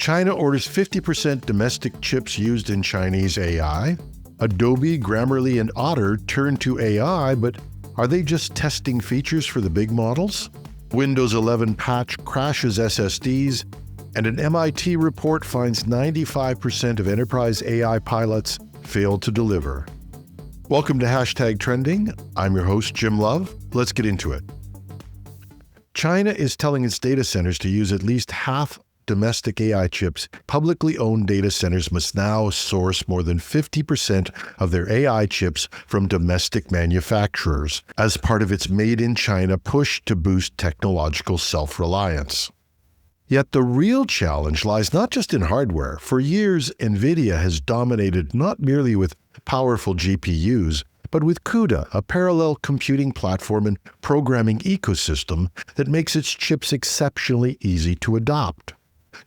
China orders 50% domestic chips used in Chinese AI. Adobe, Grammarly, and Otter turn to AI, but are they just testing features for the big models? Windows 11 patch crashes SSDs, and an MIT report finds 95% of enterprise AI pilots fail to deliver. Welcome to #Trending. I'm your host, Jim Love. Let's get into it. China is telling its data centers to use at least half domestic AI chips. Publicly owned data centers must now source more than 50% of their AI chips from domestic manufacturers as part of its Made in China push to boost technological self-reliance. Yet the real challenge lies not just in hardware. For years, NVIDIA has dominated not merely with powerful GPUs, but with CUDA, a parallel computing platform and programming ecosystem that makes its chips exceptionally easy to adopt.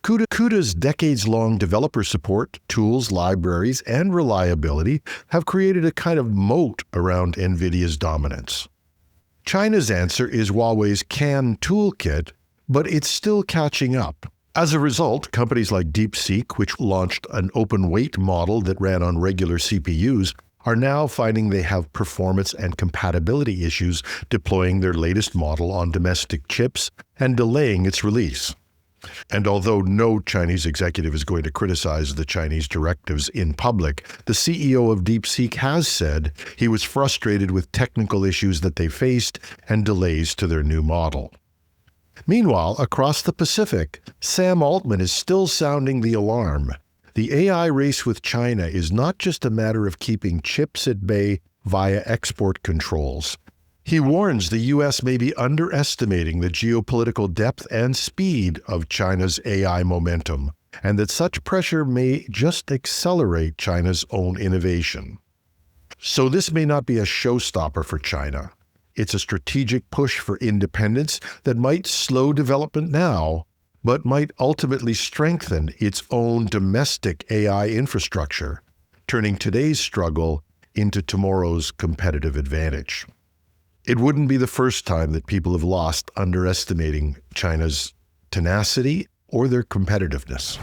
CUDA's decades-long developer support, tools, libraries, and reliability have created a kind of moat around NVIDIA's dominance. China's answer is Huawei's CAN toolkit, but it's still catching up. As a result, companies like DeepSeek, which launched an open-weight model that ran on regular CPUs, are now finding they have performance and compatibility issues deploying their latest model on domestic chips and delaying its release. And although no Chinese executive is going to criticize the Chinese directives in public, the CEO of DeepSeek has said he was frustrated with technical issues that they faced and delays to their new model. Meanwhile, across the Pacific, Sam Altman is still sounding the alarm. The AI race with China is not just a matter of keeping chips at bay via export controls. He warns the U.S. may be underestimating the geopolitical depth and speed of China's AI momentum, and that such pressure may just accelerate China's own innovation. So this may not be a showstopper for China. It's a strategic push for independence that might slow development now, but might ultimately strengthen its own domestic AI infrastructure, turning today's struggle into tomorrow's competitive advantage. It wouldn't be the first time that people have lost underestimating China's tenacity or their competitiveness.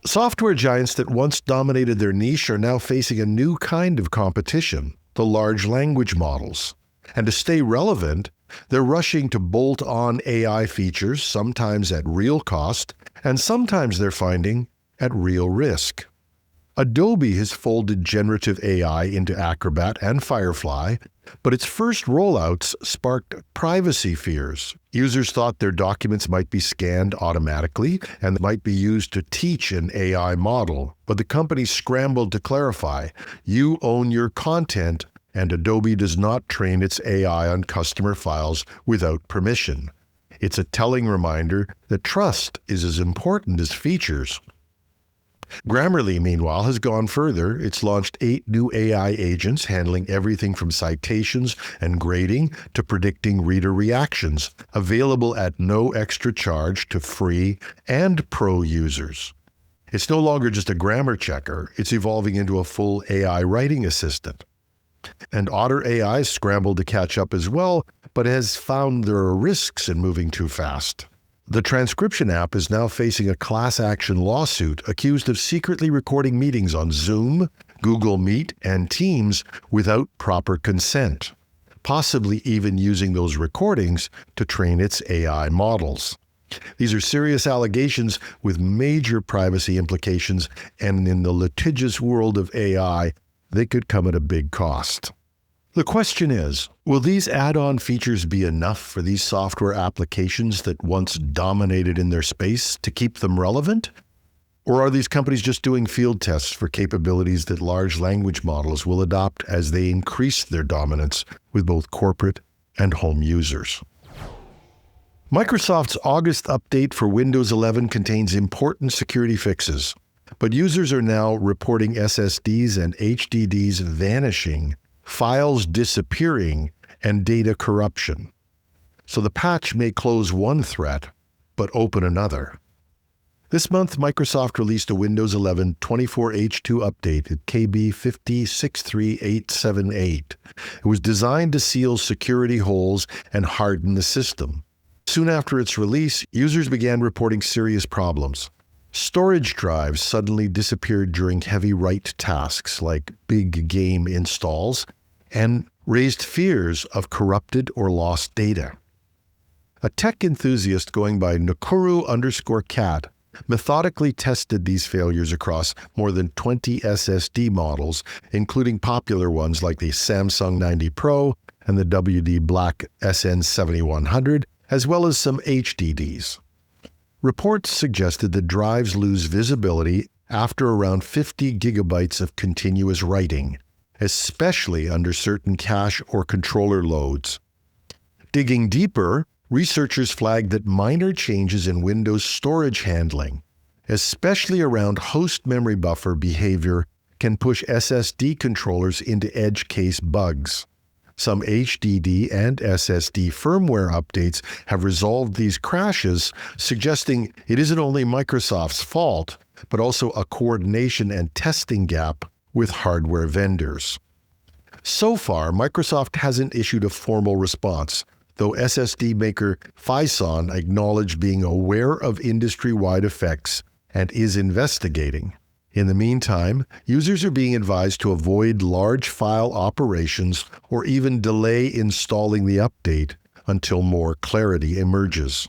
Software giants that once dominated their niche are now facing a new kind of competition, the large language models. And to stay relevant, they're rushing to bolt on AI features, sometimes at real cost, and sometimes they're finding at real risk. Adobe has folded generative AI into Acrobat and Firefly, but its first rollouts sparked privacy fears. Users thought their documents might be scanned automatically and might be used to teach an AI model, but the company scrambled to clarify, you own your content, and Adobe does not train its AI on customer files without permission. It's a telling reminder that trust is as important as features. Grammarly, meanwhile, has gone further. It's launched 8 new AI agents handling everything from citations and grading to predicting reader reactions, available at no extra charge to free and pro users. It's no longer just a grammar checker. It's evolving into a full AI writing assistant. And Otter AI scrambled to catch up as well, but has found there are risks in moving too fast. The transcription app is now facing a class action lawsuit accused of secretly recording meetings on Zoom, Google Meet, and Teams without proper consent, possibly even using those recordings to train its AI models. These are serious allegations with major privacy implications, and in the litigious world of AI, they could come at a big cost. The question is, will these add-on features be enough for these software applications that once dominated in their space to keep them relevant? Or are these companies just doing field tests for capabilities that large language models will adopt as they increase their dominance with both corporate and home users? Microsoft's August update for Windows 11 contains important security fixes, but users are now reporting SSDs and HDDs vanishing, files disappearing, and data corruption. So the patch may close one threat, but open another. This month, Microsoft released a Windows 11 24H2 update at KB 5063878. It was designed to seal security holes and harden the system. Soon after its release, users began reporting serious problems. Storage drives suddenly disappeared during heavy write tasks like big game installs and raised fears of corrupted or lost data. A tech enthusiast going by Nakuru_cat methodically tested these failures across more than 20 SSD models, including popular ones like the Samsung 90 Pro and the WD Black SN7100, as well as some HDDs. Reports suggested that drives lose visibility after around 50 gigabytes of continuous writing, especially under certain cache or controller loads. Digging deeper, researchers flagged that minor changes in Windows storage handling, especially around host memory buffer behavior, can push SSD controllers into edge case bugs. Some HDD and SSD firmware updates have resolved these crashes, suggesting it isn't only Microsoft's fault, but also a coordination and testing gap with hardware vendors. So far, Microsoft hasn't issued a formal response, though SSD maker Phison acknowledged being aware of industry-wide effects and is investigating. In the meantime, users are being advised to avoid large file operations or even delay installing the update until more clarity emerges.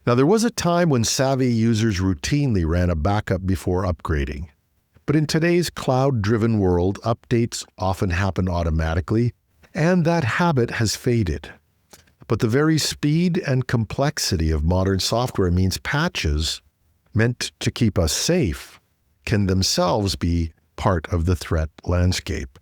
Now, there was a time when savvy users routinely ran a backup before upgrading. But in today's cloud-driven world, updates often happen automatically, and that habit has faded. But the very speed and complexity of modern software means patches, meant to keep us safe, can themselves be part of the threat landscape.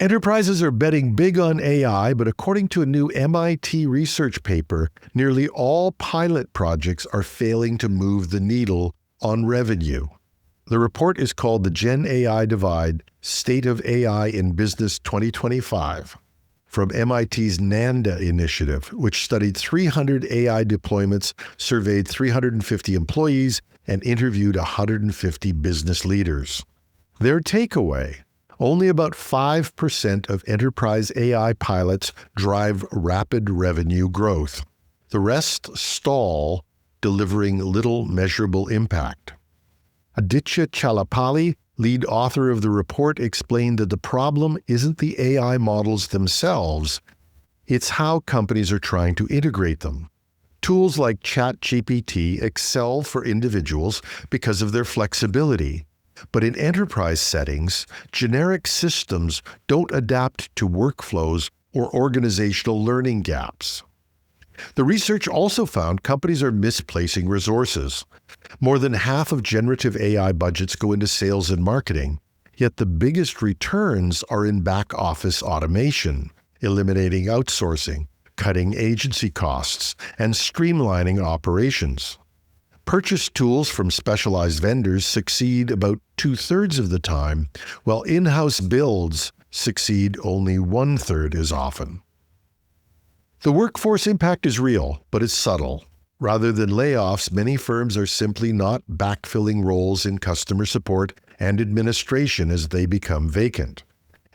Enterprises are betting big on AI, but according to a new MIT research paper, nearly all pilot projects are failing to move the needle on revenue. The report is called the Gen AI Divide: State of AI in Business 2025, from MIT's NANDA initiative, which studied 300 AI deployments, surveyed 350 employees, and interviewed 150 business leaders. Their takeaway: only about 5% of enterprise AI pilots drive rapid revenue growth. The rest stall, delivering little measurable impact. Aditya Chalapalli, lead author of the report, explained that the problem isn't the AI models themselves, it's how companies are trying to integrate them. Tools like ChatGPT excel for individuals because of their flexibility, but in enterprise settings, generic systems don't adapt to workflows or organizational learning gaps. The research also found companies are misplacing resources. More than half of generative AI budgets go into sales and marketing, yet the biggest returns are in back-office automation, eliminating outsourcing, cutting agency costs, and streamlining operations. Purchased tools from specialized vendors succeed about 2/3 of the time, while in-house builds succeed only 1/3 as often. The workforce impact is real, but it's subtle. Rather than layoffs, many firms are simply not backfilling roles in customer support and administration as they become vacant.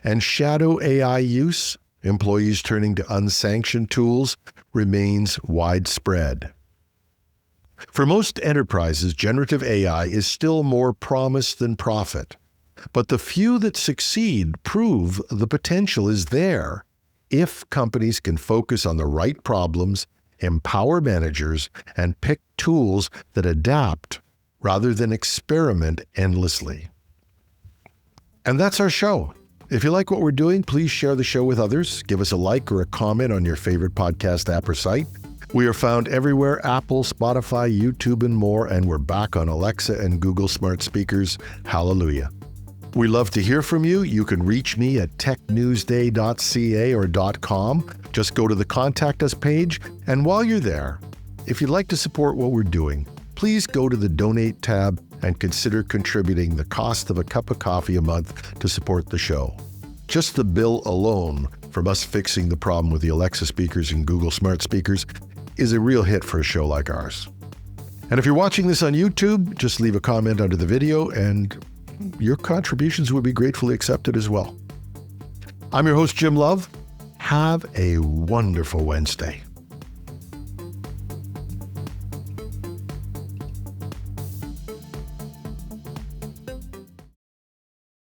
And shadow AI use, employees turning to unsanctioned tools, remains widespread. For most enterprises, generative AI is still more promise than profit. But the few that succeed prove the potential is there if companies can focus on the right problems, empower managers, and pick tools that adapt rather than experiment endlessly. And that's our show. If you like what we're doing, please share the show with others. Give us a like or a comment on your favorite podcast app or site. We are found everywhere: Apple, Spotify, YouTube, and more, and we're back on Alexa and Google smart speakers. Hallelujah. We love to hear from you. You can reach me at technewsday.ca or .com. Just go to the Contact Us page, and while you're there, if you'd like to support what we're doing, please go to the Donate tab and consider contributing the cost of a cup of coffee a month to support the show. Just the bill alone from us fixing the problem with the Alexa speakers and Google smart speakers is a real hit for a show like ours. And if you're watching this on YouTube, just leave a comment under the video, and your contributions would be gratefully accepted as well. I'm your host, Jim Love. Have a wonderful Wednesday.